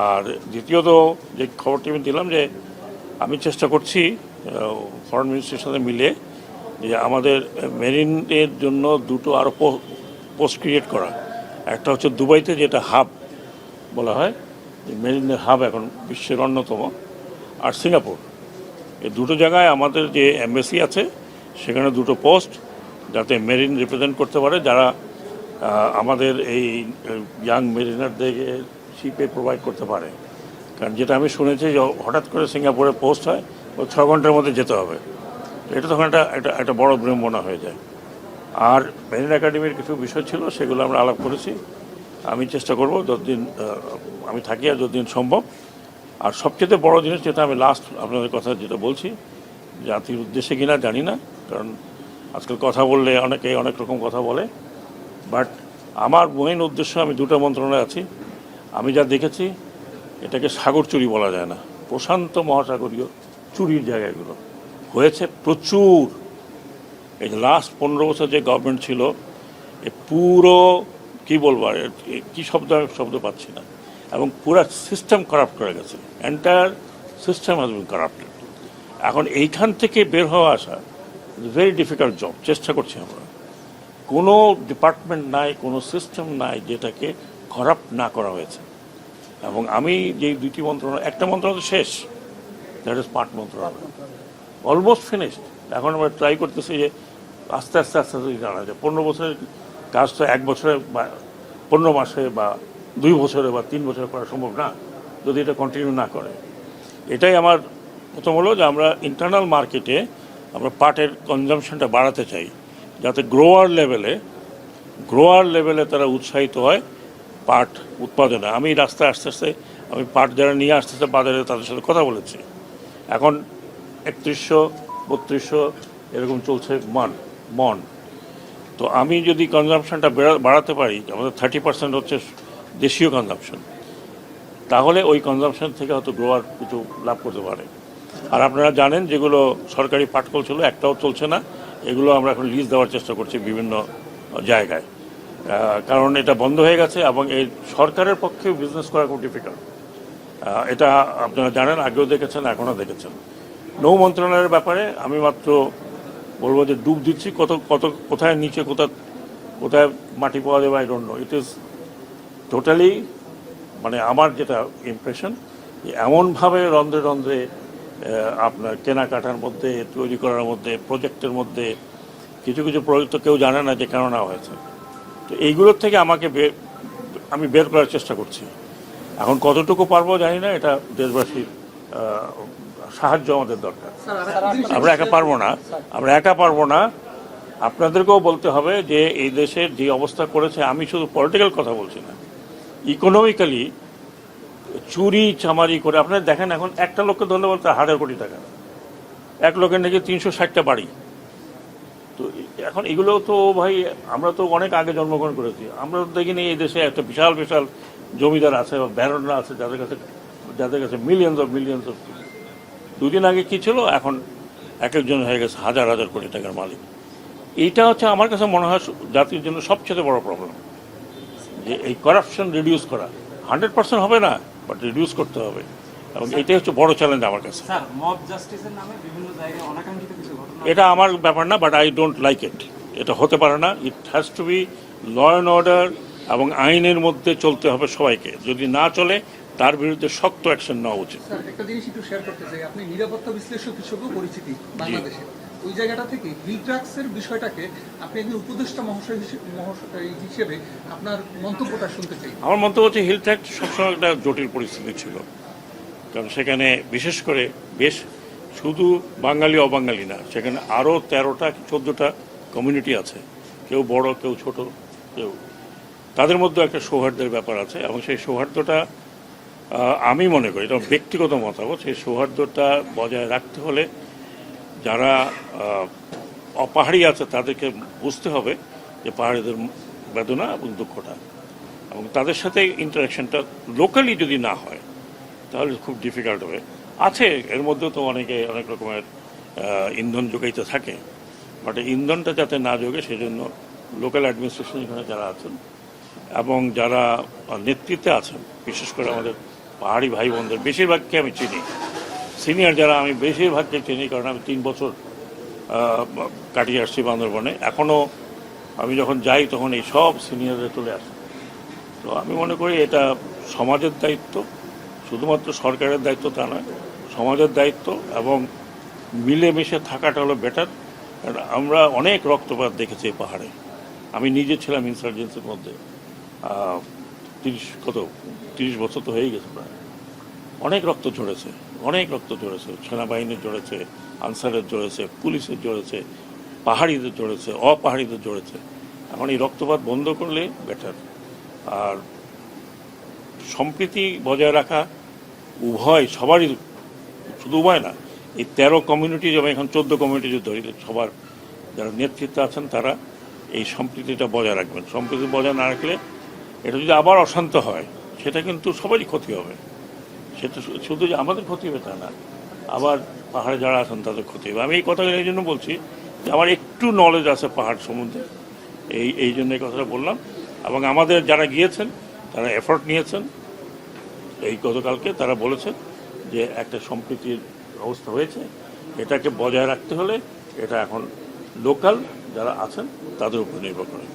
আর দ্বিতীয়ত যে খবরটি আমি দিলাম যে আমি চেষ্টা করছি ফরেন মিনিস্ট্রির সাথে মিলে যে আমাদের মেরিনের জন্য দুটো আরও পোস্ট ক্রিয়েট করা। একটা হচ্ছে দুবাইতে, যেটা হাব বলা হয়, মেরিনের হাব এখন বিশ্বের অন্যতম, আর সিঙ্গাপুর। এই দুটো জায়গায় আমাদের যে এমবেসি আছে সেখানে দুটো পোস্ট, যাতে মেরিন রিপ্রেজেন্ট করতে পারে, যারা আমাদের এই ইয়াং মেরিনারদেরকে শিপে প্রোভাইড করতে পারে। কারণ যেটা আমি শুনেছি যে হঠাৎ করে সিঙ্গাপুরে পোস্ট হয়, ও 6 ঘন্টার মধ্যে যেতে হবে। এটা তখন একটা বড় বিড়ম্বনা হয়ে যায়। আর মেরিন একাডেমির কিছু বিষয় ছিল, সেগুলো আমরা আলাপ করেছি। আমি চেষ্টা করব যতদিন আমি থাকি আর যতদিন সম্ভব। আর সবচেয়ে বড় জিনিস যেটা আমি লাস্ট আপনাদের কথা যেটা বলছি, জাতির উদ্দেশ্যে কিনা জানি না, কারণ আজকাল কথা বললে অনেকে অনেক রকম কথা বলে, বাট আমার মেইন উদ্দেশ্য, আমি দুটো মন্ত্রণালয়ে আছি, আমি যা দেখেছি এটাকে সাগর চুরি বলা যায় না, প্রশান্ত মহাসাগরীয় চুরির জায়গাগুলো হয়েছে প্রচুর। এই যে লাস্ট 15 বছর যে গভর্নমেন্ট ছিল, এ পুরো কী বলবো, আর কী শব্দ পাচ্ছি না, এবং পুরো সিস্টেম করাপ্ট করে গেছে। Entire system has been corrupted. এখন এইখান থেকে বের হওয়া আসা ভেরি ডিফিকাল্ট জব। চেষ্টা করছি আমরা, কোনো ডিপার্টমেন্ট নাই, কোনো সিস্টেম নাই যেটাকে করাপ্ট না করা হয়েছে। এবং আমি যে দুইটি মন্ত্রণালয়, একটা মন্ত্রণালয় শেষ, দ্যাট ইজ স্মার্ট মন্ত্রণালয়, অলমোস্ট ফিনিশড। এখন আমরা ট্রাই করতেছি যে আস্তে আস্তে আস্তে আস্তে জানা যায় 15 বছরের কাজ তো 1 বছরে বা 15 মাসে বা 2 বছরে বা 3 বছরে করা সম্ভব না, যদি এটা কন্টিনিউ না করে। এটাই আমার প্রথম হলো যে আমরা ইন্টারনাল মার্কেটে আমরা পাটের কনজামশনটা বাড়াতে চাই, যাতে গ্রোয়ার লেভেলে তারা উৎসাহিত হয় পাট উৎপাদনে। আমি রাস্তায় আস্তে আস্তে আমি পাট যারা নিয়ে আসতেছে বাজারে, তাদের সাথে কথা বলেছি। এখন 3100 3200 এরকম চলছে মন। তো আমি যদি কনজামশনটা বাড়াতে পারি, আমাদের 30% হচ্ছে দেশীয় কনজামশন, তাহলে ওই কনজামশন থেকে হয়তো গ্রোয়ার কিছু লাভ করতে পারে। আর আপনারা জানেন যেগুলো সরকারি পাটকল ছিল, একটাও চলছে না, এগুলো আমরা এখন লিজ দেওয়ার চেষ্টা করছি বিভিন্ন জায়গায়, কারণ এটা বন্ধ হয়ে গেছে এবং এই সরকারের পক্ষে বিজনেস করা খুব ডিফিকাল্ট। এটা আপনারা জানেন, আগেও দেখেছেন, এখনও দেখেছেন। নৌ মন্ত্রণালয়ের ব্যাপারে আমি মাত্র বলবো যে ডুব দিচ্ছি, কোথায় নিচে কোথায় মাটি পাওয়া যাবে, I don't know. It is totally, মানে আমার যেটা ইমপ্রেশন, এমনভাবে রন্ধ্রে রন্ধ্রে আপনার কেনাকাটার মধ্যে, তৈরি করার মধ্যে, প্রজেক্টের মধ্যে কিছু প্রজেক্ট তো কেউ জানে না যে কেন নেওয়া হয়েছে। তো এইগুলোর থেকে আমি বের করার চেষ্টা করছি। এখন কতটুকু পারবো জানি না, এটা দেশবাসীর সাহায্য আমাদের দরকার। আমরা একা পারবো না, আপনাদেরকেও বলতে হবে যে এই দেশের যে অবস্থা করেছে, আমি শুধু পলিটিক্যাল কথা বলছি না, ইকোনমিক্যালি চুরি চামারি করে আপনারা দেখেন। এখন একটা লোককে ধরলে বলতে 1000 কোটি টাকা, এক লোকের নাকি 360টা বাড়ি। তো এখন এগুলো তো ভাই, আমরা তো অনেক আগে জন্মগ্রহণ করেছি, আমরা তো দেখিনি এই দেশে একটা বিশাল জমিদার আছে বা ব্যারনরা আছে যাদের কাছে মিলিয়ন্স অফ 2 দিন আগে কি ছিল, এখন এক একজন হয়ে গেছে হাজার কোটি টাকার মালিক। এইটা হচ্ছে আমার কাছে মনে হয় জাতির জন্য সবচেয়ে বড় প্রবলেম, যে এই করাপশন রিডিউস করা। 100% হবে না, বাট রিডিউস করতে হবে, এবং এটাই হচ্ছে বড় চ্যালেঞ্জ আমার কাছে। এটা আমার ব্যাপার না, but I don't like it. এটা হতে পারে না। It has to be law and order, এবং আইনের মধ্যে চলতে হবে সবাইকে। যদি না চলে, তার বিরুদ্ধে শক্ত অ্যাকশন নেওয়া উচিত। একটা জিনিস একটু শেয়ার করতে চাই, আপনি নিরাপত্তা বিশ্লেষক হিসেবেও পরিচিতি বাংলাদেশে। ওই জায়গাটা থেকে হিল ট্রাক্সের বিষয়টাকে আপনি একজন উপদেষ্টা মহাশয় হিসেবে আপনার মন্তব্যটা শুনতে চাই। আমার মন্তব্য হচ্ছে, হিল ট্রাক্স সবসময় একটা জটিল পরিস্থিতি ছিল, কারণ সেখানে বিশেষ করে শুধু বাঙালি অবাঙালি না, সেখানে আরও 13টা 14টা কমিউনিটি আছে, কেউ বড় কেউ ছোট, তাদের মধ্যে একটা সৌহার্দ্যের ব্যাপার আছে। এবং সেই সৌহার্দ্যটা আমি মনে করি, এটা ব্যক্তিগত মতামত, সেই সৌহার্দ্যটা বজায় রাখতে হলে যারা অপাহাড়ি আছে তাদেরকে বুঝতে হবে যে পাহাড়িদের বেদনা এবং দুঃখটা, এবং তাদের সাথে ইন্টারাকশনটা লোকালি যদি না হয় তাহলে খুব ডিফিকাল্ট হবে। আছে এর মধ্যেও তো অনেকে অনেক রকমের ইন্ধন যোগাইতে থাকে, বাট ইন্ধনটা যাতে না যোগে সেজন্য লোকাল অ্যাডমিনিস্ট্রেশন এখানে যারা আছেন এবং যারা নেতৃত্বে আছেন, বিশেষ করে আমাদের পাহাড়ি ভাই বোনদের বেশিরভাগকে আমি চিনি, সিনিয়র যারা আমি বেশিরভাগকে চিনি, কারণ আমি 3 বছর কাটিয়ে আসছি বান্দরবনে। এখনও আমি যখন যাই তখন এই সব সিনিয়ররা চলে আসে। তো আমি মনে করি এটা সমাজের দায়িত্ব, শুধুমাত্র সরকারের দায়িত্ব তা নয়, সমাজের দায়িত্ব, এবং মিলেমিশে থাকাটা হলো বেটার। কারণ আমরা অনেক রক্তপাত দেখেছি এই পাহাড়ে। আমি নিজে ছিলাম ইনসার্জেন্সির মধ্যে 30 বছর তো হয়ে গেছে প্রায়। অনেক রক্ত ঝরেছে, অনেক রক্ত ঝরেছে, সেনাবাহিনীর ঝরেছে, আনসারের ঝরেছে, পুলিশের ঝরেছে, পাহাড়িদের ঝরেছে, অপাহাড়িদের ঝরেছে। এখন এই রক্তপাত বন্ধ করলে বেটার। আর সম্প্রীতি বজায় রাখা উভয় সবারই, শুধু উভয় না, এই 13 কমিউনিটি, যেমন এখন 14 কমিউনিটি যদি ধরি, সবার যারা নেতৃত্বে আছেন তারা এই সম্প্রীতিটা বজায় রাখবেন। সম্প্রীতি বজায় না রাখলে এটা যদি আবার অশান্ত হয়, সেটা কিন্তু সবারই ক্ষতি হবে। সেটা শুধু যে আমাদের ক্ষতি হবে তা না, আবার পাহাড়ে যারা আছেন তাদের ক্ষতি হবে। আমি এই কথাগুলো এই জন্য বলছি যে আমার একটু নলেজ আছে পাহাড় সম্বন্ধে, এই জন্য এই কথাটা বললাম। এবং আমাদের যারা গিয়েছেন তারা এফোর্ট নিয়েছেন, এই গতকালকে তারা বলেছেন যে একটা সম্প্রীতির অবস্থা হয়েছে, এটাকে বজায় রাখতে হলে এটা এখন লোকাল যারা আছেন তাদের উপর নির্ভর করে।